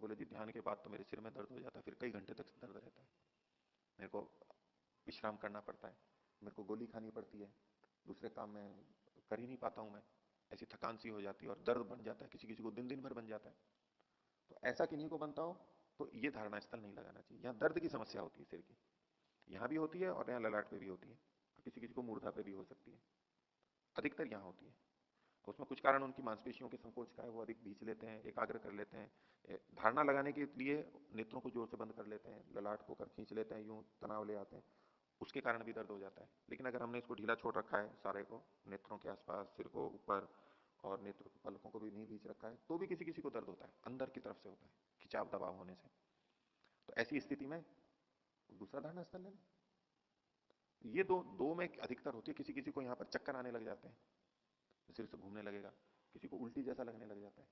बोले जी ध्यान के बाद तो मेरे सिर में दर्द हो जाता है, फिर कई घंटे तक दर्द रहता है, मेरे को विश्राम करना पड़ता है, मेरे को गोली खानी पड़ती है, दूसरे काम में कर ही नहीं पाता हूं मैं, ऐसी थकान सी हो जाती है और दर्द बन जाता है, किसी किसी को दिन दिन भर बन जाता है। तो ऐसा किन्हीं को बनता हो तो ये धारणा स्थल नहीं लगाना चाहिए। यहाँ दर्द की समस्या होती है सिर की, यहां भी होती है और यहाँ ललाट पे भी होती है, किसी किसी को मूर्धा पे भी हो सकती है, अधिकतर यहाँ होती है। तो उसमें कुछ कारण उनकी मांसपेशियों के संकोच का है, वो अधिक भींच लेते हैं, एकाग्र कर लेते हैं, धारणा लगाने के लिए नेत्रों को जोर से बंद कर लेते हैं, ललाट को कर खींच लेते हैं, यूं तनाव ले आते हैं, उसके कारण भी दर्द हो जाता है। लेकिन अगर हमने इसको ढीला छोड़ रखा है सारे को, नेत्रों के आसपास, सिर को ऊपर और नेत्र पलकों को भी नहीं भींच रखा है, तो भी किसी किसी को दर्द होता है, अंदर की तरफ से होता है, खिंचाव दबाव होने से। तो ऐसी स्थिति में दूसरा धारणा स्थल लेना। ये दो दो में अधिकतर होती है। किसी किसी को यहाँ पर चक्कर आने लग जाते हैं, सिर से घूमने लगेगा, किसी को उल्टी जैसा लगने लग जाता है,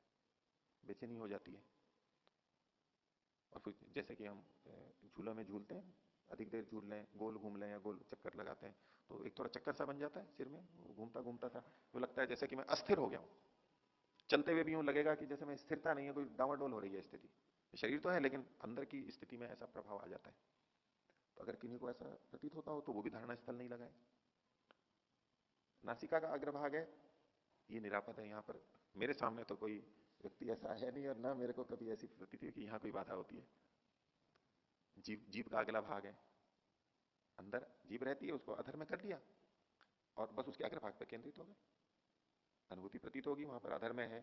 बेचैनी हो जाती है। और फिर जैसे कि हम झूला में झूलते हैं, अधिक देर झूल लें, गोल घूम लें या गोल चक्कर लगाते हैं, तो एक थोड़ा चक्कर सा बन जाता है सिर में, घूमता घूमता था तो लगता है जैसे कि मैं अस्थिर हो गया हूं, चलते हुए भी यूं लगेगा कि जैसे मैं स्थिरता नहीं है, कोई डावाडोल हो रही है स्थिति, शरीर तो है लेकिन अंदर की स्थिति में ऐसा प्रभाव आ जाता है। तो अगर किन्हीं को ऐसा प्रतीत होता हो तो वो भी धारणा स्थल नहीं लगाए। नासिका का अग्रभाग है, ये निरापद है, यहाँ पर मेरे सामने तो कोई व्यक्ति ऐसा है नहीं और ना मेरे को कभी ऐसी प्रतीत हुई कि यहाँ कोई बाधा होती है। जीभ जीभ का अगला भाग है, अंदर जीभ रहती है, उसको अधर में कर लिया और बस उसके अग्रभाग पर केंद्रित हो गए, अनुभूति प्रतीत होगी वहां पर, अधर में है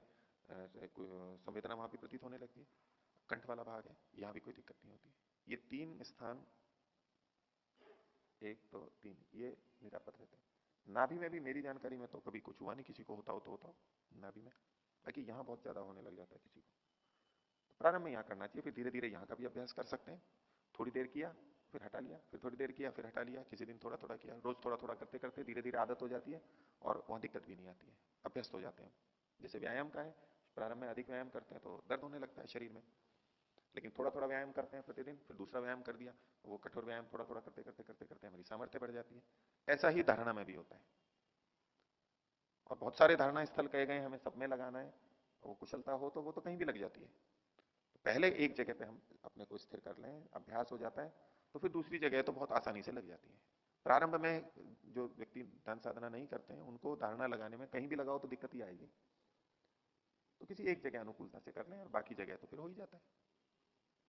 संवेदना वहां भी प्रतीत होने लगती है, कंठ वाला भाग है, यहां भी कोई दिक्कत नहीं होती। ये तीन स्थान, एक तो तीन, ये निरापद रहते हैं। नाभि में भी मेरी जानकारी में तो कभी कुछ हुआ नहीं, किसी को होता हो तो होता हो नाभि में, बाकी यहाँ बहुत ज्यादा होने लग जाता है किसी को। तो प्रारंभ में यहाँ करना चाहिए, फिर धीरे धीरे यहाँ का भी अभ्यास कर सकते हैं। थोड़ी देर किया, फिर हटा लिया, फिर थोड़ी देर किया, फिर हटा लिया, किसी दिन थोड़ा थोड़ा किया, रोज थोड़ा थोड़ा करते करते धीरे धीरे आदत हो जाती है और वहां दिक्कत भी नहीं आती है, अभ्यस्त हो जाते हैं। जैसे व्यायाम का है, प्रारंभ में अधिक व्यायाम करते हैं तो दर्द होने लगता है शरीर में, लेकिन थोड़ा थोड़ा व्यायाम करते हैं प्रतिदिन, फिर दूसरा व्यायाम कर दिया, वो कठोर व्यायाम थोड़ा थोड़ा करते करते करते करते हमारी सामर्थ्य बढ़ जाती है। ऐसा ही धारणा में भी होता है। और बहुत सारे धारणा स्थल कहे गए हमें सब में लगाना है, वो कुशलता हो तो वो तो कहीं भी लग जाती है। तो पहले एक जगह पे हम अपने को स्थिर कर लें, अभ्यास हो जाता है, तो फिर दूसरी जगह तो बहुत आसानी से लग जाती है। प्रारंभ में जो व्यक्ति ध्यान साधना नहीं करते हैं उनको धारणा लगाने में कहीं भी लगाओ तो दिक्कत ही आएगी। तो किसी एक जगह अनुकूलता से कर लें और बाकी जगह तो फिर हो ही जाता है।